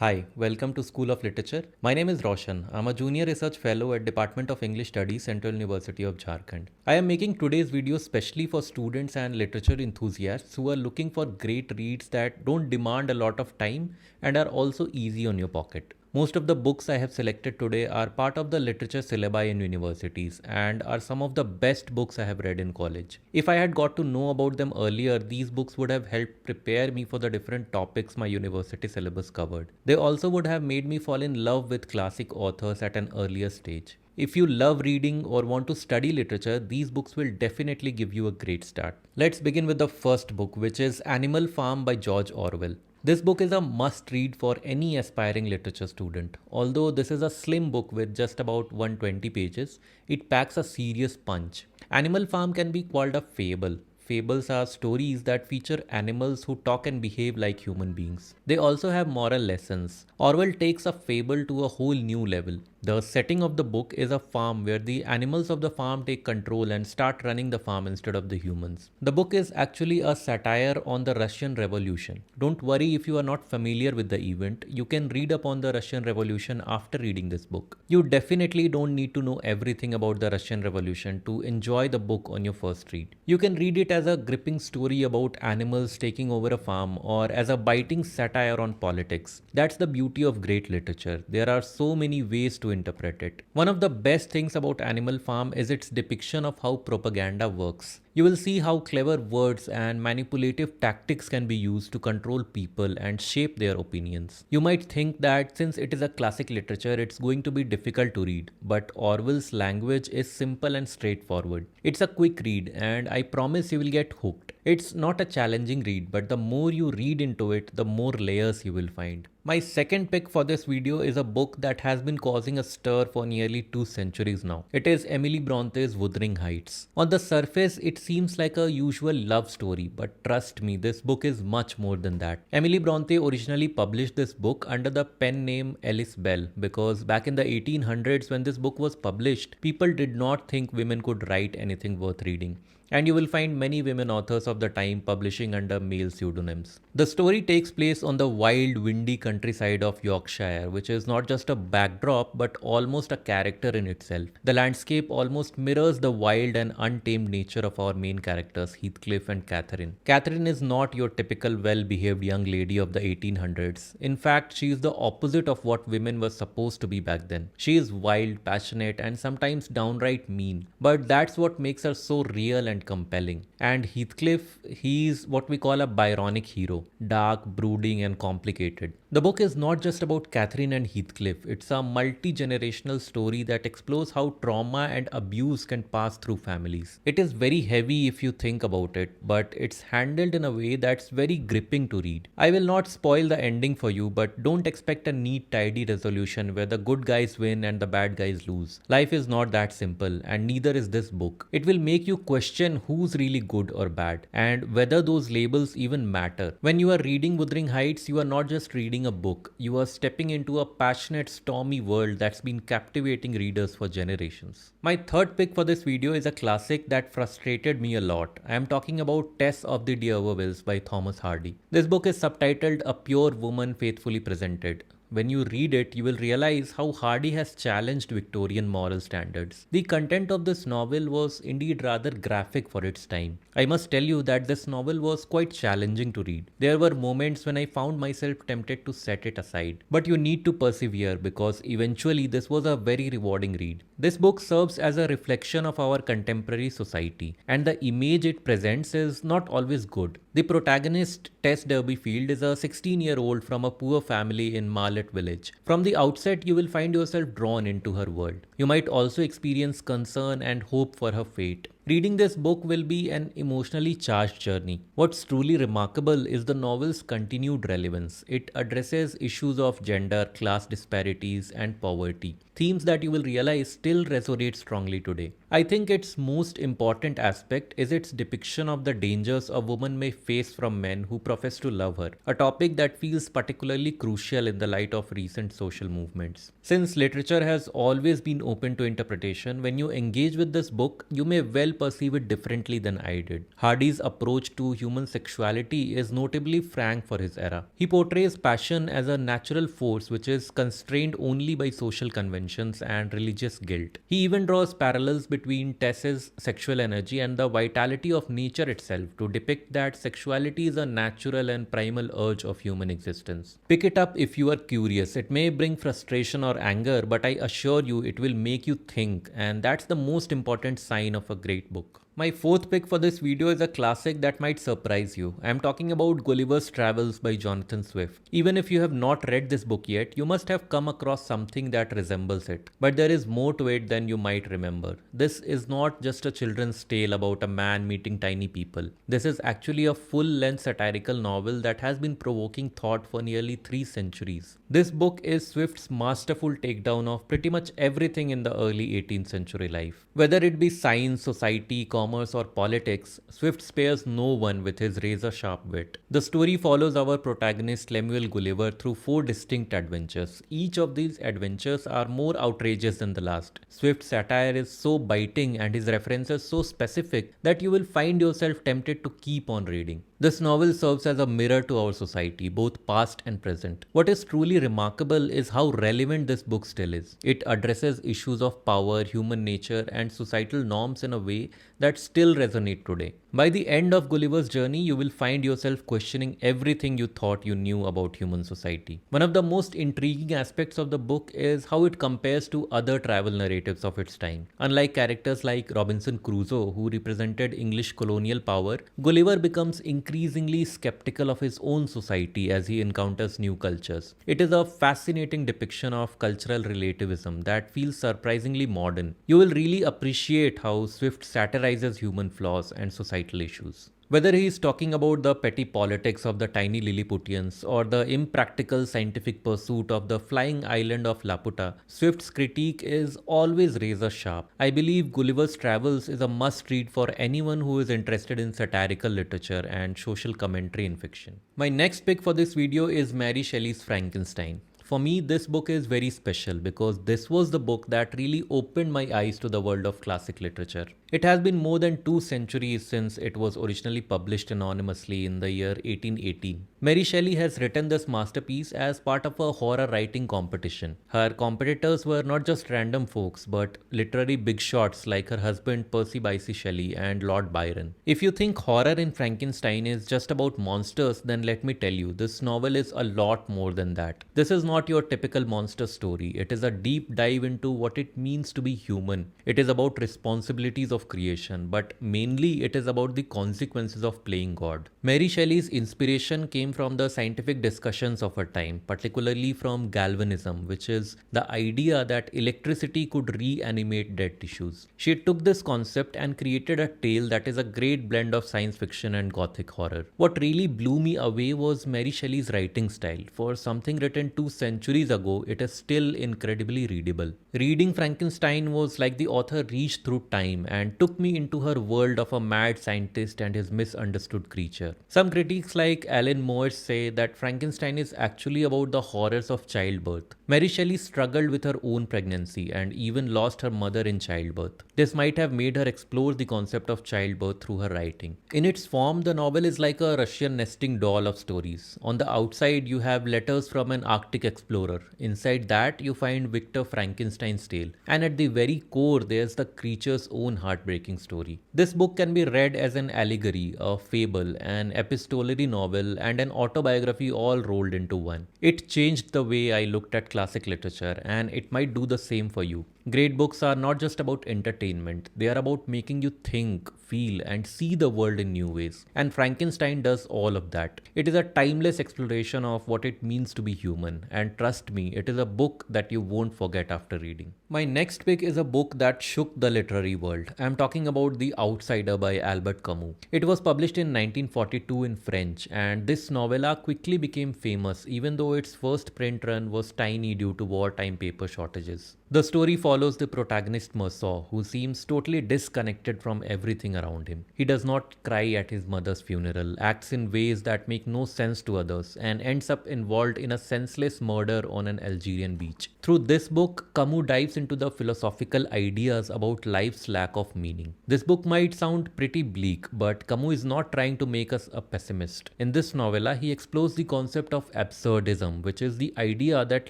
Hi, welcome to School of Literature. My name is Roshan. I'm a junior research fellow at Department of English Studies, Central University of Jharkhand. I am making today's video specially for students and literature enthusiasts who are looking for great reads that don't demand a lot of time and are also easy on your pocket. Most of the books I have selected today are part of the literature syllabi in universities and are some of the best books I have read in college. If I had got to know about them earlier, these books would have helped prepare me for the different topics my university syllabus covered. They also would have made me fall in love with classic authors at an earlier stage. If you love reading or want to study literature, these books will definitely give you a great start. Let's begin with the first book, which is Animal Farm by George Orwell. This book is a must read for any aspiring literature student. Although this is a slim book with just about 120 pages, it packs a serious punch. Animal Farm can be called a fable. Fables are stories that feature animals who talk and behave like human beings. They also have moral lessons. Orwell takes a fable to a whole new level. The setting of the book is a farm where the animals of the farm take control and start running the farm instead of the humans. The book is actually a satire on the Russian Revolution. Don't worry if you are not familiar with the event, you can read up on the Russian Revolution after reading this book. You definitely don't need to know everything about the Russian Revolution to enjoy the book on your first read. You can read it as a gripping story about animals taking over a farm or as a biting satire on politics. That's the beauty of great literature. There are so many ways to interpret it. One of the best things about Animal Farm is its depiction of how propaganda works. You will see how clever words and manipulative tactics can be used to control people and shape their opinions. You might think that since it is a classic literature, it's going to be difficult to read, but Orwell's language is simple and straightforward. It's a quick read, and I promise you will get hooked. It's not a challenging read, but the more you read into it, the more layers you will find. My second pick for this video is a book that has been causing a stir for nearly 2 centuries now. It is Emily Bronte's Wuthering Heights. On the surface, it seems like a usual love story, but trust me, this book is much more than that. Emily Bronte originally published this book under the pen name Alice Bell because back in the 1800s when this book was published, people did not think women could write anything worth reading. And you will find many women authors of the time publishing under male pseudonyms. The story takes place on the wild, windy countryside of Yorkshire, which is not just a backdrop but almost a character in itself. The landscape almost mirrors the wild and untamed nature of our main characters, Heathcliff and Catherine. Catherine is not your typical well-behaved young lady of the 1800s. In fact, she is the opposite of what women were supposed to be back then. She is wild, passionate, and sometimes downright mean. But that's what makes her so real and compelling. And Heathcliff, he's what we call a Byronic hero, dark, brooding, and complicated. The book is not just about Catherine and Heathcliff, it's a multi-generational story that explores how trauma and abuse can pass through families. It is very heavy if you think about it, but it's handled in a way that's very gripping to read. I will not spoil the ending for you, but don't expect a neat, tidy resolution where the good guys win and the bad guys lose. Life is not that simple, and neither is this book. It will make you question who's really good or bad, and whether those labels even matter. When you are reading Wuthering Heights, you are not just reading a book, you are stepping into a passionate, stormy world that's been captivating readers for generations. My third pick for this video is a classic that frustrated me a lot. I am talking about Tess of the D'Urbervilles by Thomas Hardy. This book is subtitled A Pure Woman Faithfully Presented. When you read it, you will realize how Hardy has challenged Victorian moral standards. The content of this novel was indeed rather graphic for its time. I must tell you that this novel was quite challenging to read. There were moments when I found myself tempted to set it aside. But you need to persevere because eventually this was a very rewarding read. This book serves as a reflection of our contemporary society, and the image it presents is not always good. The protagonist, Tess Derbyfield, is a 16-year-old from a poor family in Marlet Village. From the outset, you will find yourself drawn into her world. You might also experience concern and hope for her fate. Reading this book will be an emotionally charged journey. What's truly remarkable is the novel's continued relevance. It addresses issues of gender, class disparities, and poverty, themes that you will realize still resonate strongly today. I think its most important aspect is its depiction of the dangers a woman may face from men who profess to love her, a topic that feels particularly crucial in the light of recent social movements. Since literature has always been open to interpretation, when you engage with this book, you may well perceive it differently than I did. Hardy's approach to human sexuality is notably frank for his era. He portrays passion as a natural force which is constrained only by social conventions and religious guilt. He even draws parallels between Tess's sexual energy and the vitality of nature itself to depict that sexuality is a natural and primal urge of human existence. Pick it up if you are curious. It may bring frustration or anger, but I assure you it will make you think, and that's the most important sign of a great book. My fourth pick for this video is a classic that might surprise you. I am talking about Gulliver's Travels by Jonathan Swift. Even if you have not read this book yet, you must have come across something that resembles it. But there is more to it than you might remember. This is not just a children's tale about a man meeting tiny people. This is actually a full-length satirical novel that has been provoking thought for nearly 3 centuries. This book is Swift's masterful takedown of pretty much everything in the early 18th century life. Whether it be science, society, commerce or politics, Swift spares no one with his razor-sharp wit. The story follows our protagonist Lemuel Gulliver through 4 distinct adventures. Each of these adventures are more outrageous than the last. Swift's satire is so biting and his references so specific that you will find yourself tempted to keep on reading. This novel serves as a mirror to our society, both past and present. What is truly remarkable is how relevant this book still is. It addresses issues of power, human nature, and societal norms in a way that still resonate today. By the end of Gulliver's journey, you will find yourself questioning everything you thought you knew about human society. One of the most intriguing aspects of the book is how it compares to other travel narratives of its time. Unlike characters like Robinson Crusoe, who represented English colonial power, Gulliver becomes increasingly skeptical of his own society as he encounters new cultures. It is a fascinating depiction of cultural relativism that feels surprisingly modern. You will really appreciate how Swift satirizes human flaws and societal issues. Whether he is talking about the petty politics of the tiny Lilliputians or the impractical scientific pursuit of the flying island of Laputa, Swift's critique is always razor sharp. I believe Gulliver's Travels is a must-read for anyone who is interested in satirical literature and social commentary in fiction. My next pick for this video is Mary Shelley's Frankenstein. For me, this book is very special because this was the book that really opened my eyes to the world of classic literature. It has been more than 2 centuries since it was originally published anonymously in the year 1818. Mary Shelley has written this masterpiece as part of a horror writing competition. Her competitors were not just random folks, but literary big shots like her husband Percy Bysshe Shelley and Lord Byron. If you think horror in Frankenstein is just about monsters, then let me tell you, this novel is a lot more than that. This is not your typical monster story. It is a deep dive into what it means to be human. It is about responsibilities of creation, but mainly it is about the consequences of playing God. Mary Shelley's inspiration came from the scientific discussions of her time, particularly from galvanism, which is the idea that electricity could reanimate dead tissues. She took this concept and created a tale that is a great blend of science fiction and gothic horror. What really blew me away was Mary Shelley's writing style. For something written 2 centuries ago, it is still incredibly readable. Reading Frankenstein was like the author reached through time and took me into her world of a mad scientist and his misunderstood creature. Some critics like Alan Moore say that Frankenstein is actually about the horrors of childbirth. Mary Shelley struggled with her own pregnancy and even lost her mother in childbirth. This might have made her explore the concept of childbirth through her writing. In its form, the novel is like a Russian nesting doll of stories. On the outside, you have letters from an Arctic explorer. Inside that, you find Victor Frankenstein's tale. And at the very core, there's the creature's own heartbreaking story. This book can be read as an allegory, a fable, an epistolary novel, and an autobiography all rolled into one. It changed the way I looked at classic literature, and it might do the same for you. Great books are not just about entertainment, they are about making you think, feel, and see the world in new ways. And Frankenstein does all of that. It is a timeless exploration of what it means to be human, and trust me, it is a book that you won't forget after reading. My next pick is a book that shook the literary world. I am talking about The Outsider by Albert Camus. It was published in 1942 in French, and this novella quickly became famous even though its first print run was tiny due to wartime paper shortages. The story follows follows the protagonist Mersault, who seems totally disconnected from everything around him. He does not cry at his mother's funeral, acts in ways that make no sense to others, and ends up involved in a senseless murder on an Algerian beach. Through this book, Camus dives into the philosophical ideas about life's lack of meaning. This book might sound pretty bleak, but Camus is not trying to make us a pessimist. In this novella, he explores the concept of absurdism, which is the idea that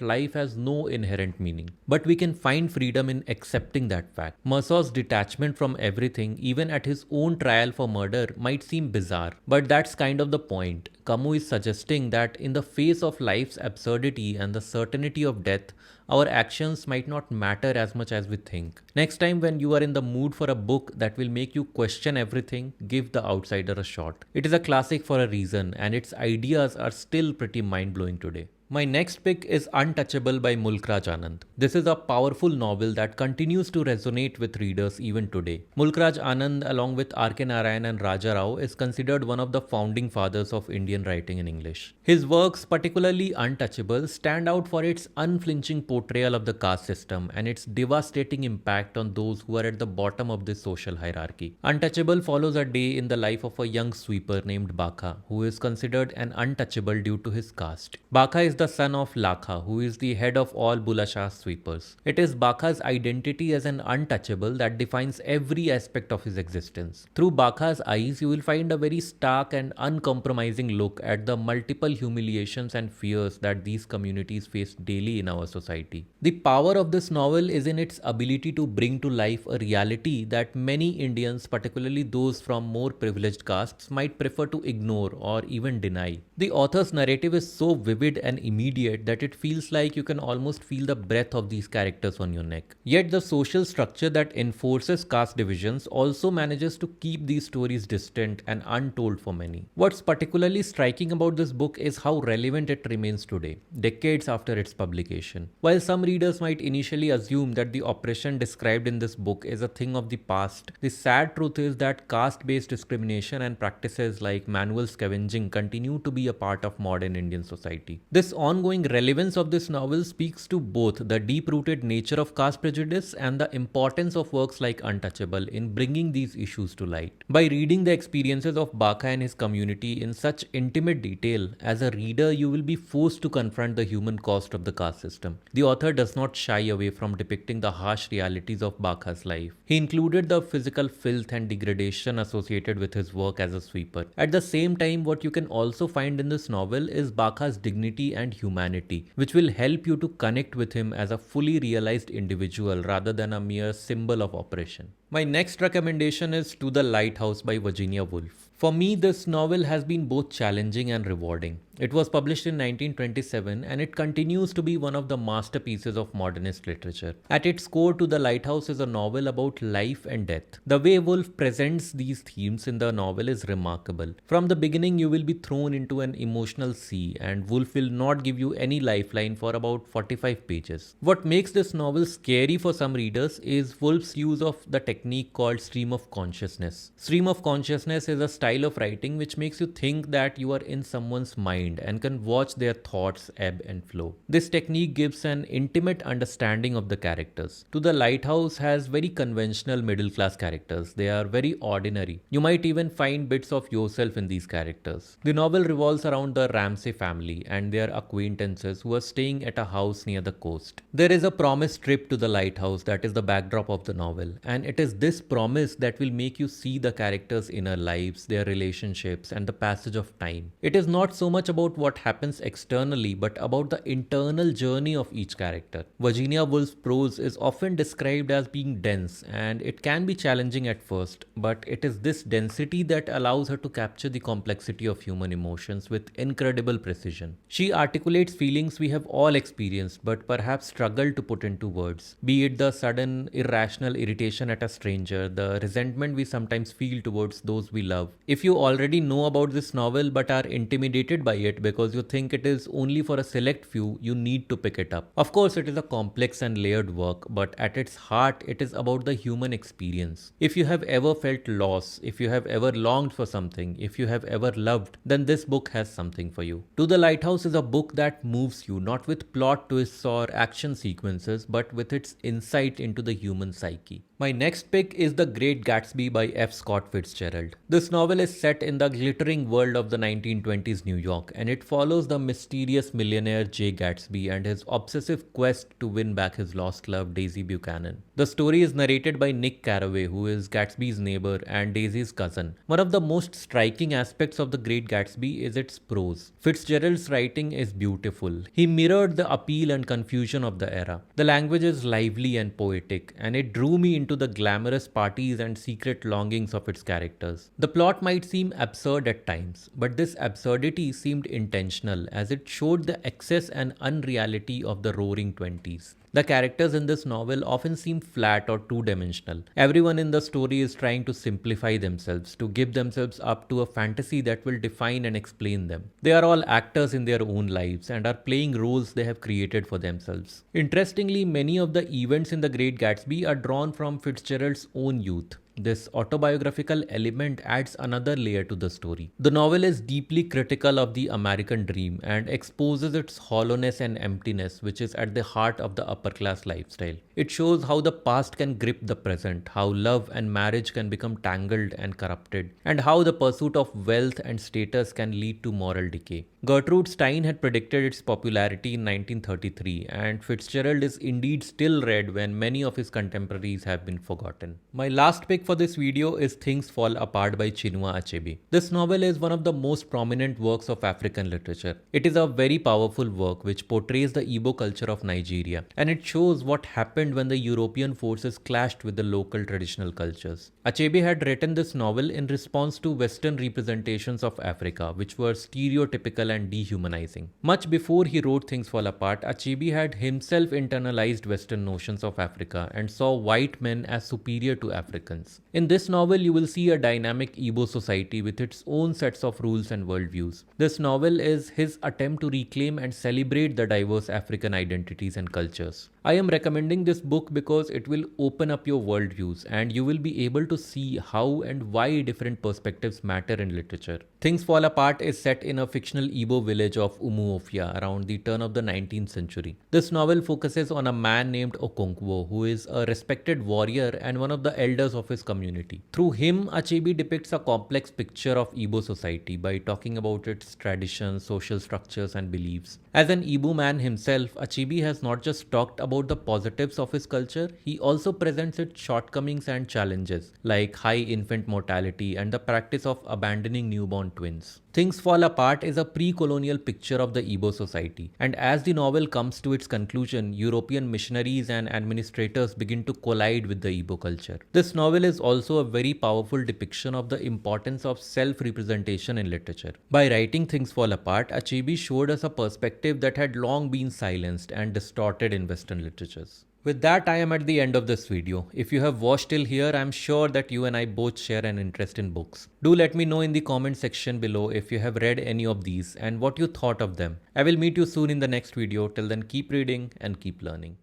life has no inherent meaning. But we can find freedom in accepting that fact. Mersault's detachment from everything, even at his own trial for murder, might seem bizarre, but that's kind of the point. Camus is suggesting that in the face of life's absurdity and the certainty of death, our actions might not matter as much as we think. Next time when you are in the mood for a book that will make you question everything, give The Outsider a shot. It is a classic for a reason, and its ideas are still pretty mind-blowing today. My next pick is Untouchable by Mulk Anand. This is a powerful novel that continues to resonate with readers even today. Mulk Anand, along with R.K. Narayan and Raja Rao, is considered one of the founding fathers of Indian writing in English. His works, particularly Untouchable, stand out for its unflinching portrayal of the caste system and its devastating impact on those who are at the bottom of this social hierarchy. Untouchable follows a day in the life of a young sweeper named Baka, who is considered an untouchable due to his caste. Baka is the son of Lakha, who is the head of all Bulla Shah sweepers. It is Baka's identity as an untouchable that defines every aspect of his existence. Through Baka's eyes, you will find a very stark and uncompromising look at the multiple humiliations and fears that these communities face daily in our society. The power of this novel is in its ability to bring to life a reality that many Indians, particularly those from more privileged castes, might prefer to ignore or even deny. The author's narrative is so vivid and immediate that it feels like you can almost feel the breath of these characters on your neck. Yet the social structure that enforces caste divisions also manages to keep these stories distant and untold for many. What's particularly striking about this book is how relevant it remains today, decades after its publication. While some readers might initially assume that the oppression described in this book is a thing of the past, the sad truth is that caste-based discrimination and practices like manual scavenging continue to be a part of modern Indian society. This ongoing relevance of this novel speaks to both the deep-rooted nature of caste prejudice and the importance of works like Untouchable in bringing these issues to light. By reading the experiences of Baka and his community in such intimate detail, as a reader you will be forced to confront the human cost of the caste system. The author does not shy away from depicting the harsh realities of Baka's life. He included the physical filth and degradation associated with his work as a sweeper. At the same time, what you can also find in this novel is Baka's dignity and humanity, which will help you to connect with him as a fully realized individual rather than a mere symbol of oppression. My next recommendation is To the Lighthouse by Virginia Woolf. For me, this novel has been both challenging and rewarding. It was published in 1927 and it continues to be one of the masterpieces of modernist literature. At its core, To the Lighthouse is a novel about life and death. The way Woolf presents these themes in the novel is remarkable. From the beginning, you will be thrown into an emotional sea, and Woolf will not give you any lifeline for about 45 pages. What makes this novel scary for some readers is Woolf's use of the technique called stream of consciousness. Stream of consciousness is a style of writing which makes you think that you are in someone's mind and can watch their thoughts ebb and flow. This technique gives an intimate understanding of the characters. To the Lighthouse has very conventional middle-class characters. They are very ordinary. You might even find bits of yourself in these characters. The novel revolves around the Ramsay family and their acquaintances who are staying at a house near the coast. There is a promised trip to the lighthouse that is the backdrop of the novel, and it is this promise that will make you see the characters' inner lives, their relationships, and the passage of time. It is not so much about what happens externally, but about the internal journey of each character. Virginia Woolf's prose is often described as being dense, and it can be challenging at first, but it is this density that allows her to capture the complexity of human emotions with incredible precision. She articulates feelings we have all experienced, but perhaps struggle to put into words. Be it the sudden, irrational irritation at a stranger, the resentment we sometimes feel towards those we love, If you already know about this novel but are intimidated by it because you think it is only for a select few, you need to pick it up. Of course, it is a complex and layered work, but at its heart, it is about the human experience. If you have ever felt loss, if you have ever longed for something, if you have ever loved, then this book has something for you. To the Lighthouse is a book that moves you, not with plot twists or action sequences, but with its insight into the human psyche. My next pick is The Great Gatsby by F. Scott Fitzgerald. This novel is set in the glittering world of the 1920s New York, and it follows the mysterious millionaire Jay Gatsby and his obsessive quest to win back his lost love, Daisy Buchanan. The story is narrated by Nick Carraway, who is Gatsby's neighbor and Daisy's cousin. One of the most striking aspects of The Great Gatsby is its prose. Fitzgerald's writing is beautiful. He mirrored the appeal and confusion of the era. The language is lively and poetic, and it drew me into the glamorous parties and secret longings of its characters. The plot might seem absurd at times, but this absurdity seemed intentional as it showed the excess and unreality of the roaring 20s. The characters in this novel often seem flat or two-dimensional. Everyone in the story is trying to simplify themselves, to give themselves up to a fantasy that will define and explain them. They are all actors in their own lives and are playing roles they have created for themselves. Interestingly, many of the events in The Great Gatsby are drawn from Fitzgerald's own youth. This autobiographical element adds another layer to the story. The novel is deeply critical of the American dream and exposes its hollowness and emptiness, which is at the heart of the upper class lifestyle. It shows how the past can grip the present, how love and marriage can become tangled and corrupted, and how the pursuit of wealth and status can lead to moral decay. Gertrude Stein had predicted its popularity in 1933, and Fitzgerald is indeed still read when many of his contemporaries have been forgotten. My last pick for this video is Things Fall Apart by Chinua Achebe. This novel is one of the most prominent works of African literature. It is a very powerful work which portrays the Igbo culture of Nigeria, and it shows what happened when the European forces clashed with the local traditional cultures. Achebe had written this novel in response to Western representations of Africa, which were stereotypical and dehumanizing. Much before he wrote Things Fall Apart, Achebe had himself internalized Western notions of Africa and saw white men as superior to Africans. In this novel, you will see a dynamic Igbo society with its own sets of rules and worldviews. This novel is his attempt to reclaim and celebrate the diverse African identities and cultures. I am recommending this book because it will open up your worldviews and you will be able to see how and why different perspectives matter in literature. Things Fall Apart is set in a fictional Igbo village of Umuofia around the turn of the 19th century. This novel focuses on a man named Okonkwo, who is a respected warrior and one of the elders of his community. Through him, Achebe depicts a complex picture of Igbo society by talking about its traditions, social structures, and beliefs. As an Igbo man himself, Achebe has not just talked about the positives of his culture, he also presents its shortcomings and challenges, like high infant mortality and the practice of abandoning newborn twins. Things Fall Apart is a pre-colonial picture of the Igbo society, and as the novel comes to its conclusion, European missionaries and administrators begin to collide with the Igbo culture. This novel is also a very powerful depiction of the importance of self-representation in literature. By writing Things Fall Apart, Achebe showed us a perspective that had long been silenced and distorted in Western literatures. With that, I am at the end of this video. If you have watched till here, I am sure that you and I both share an interest in books. Do let me know in the comment section below if you have read any of these and what you thought of them. I will meet you soon in the next video. Till then, keep reading and keep learning.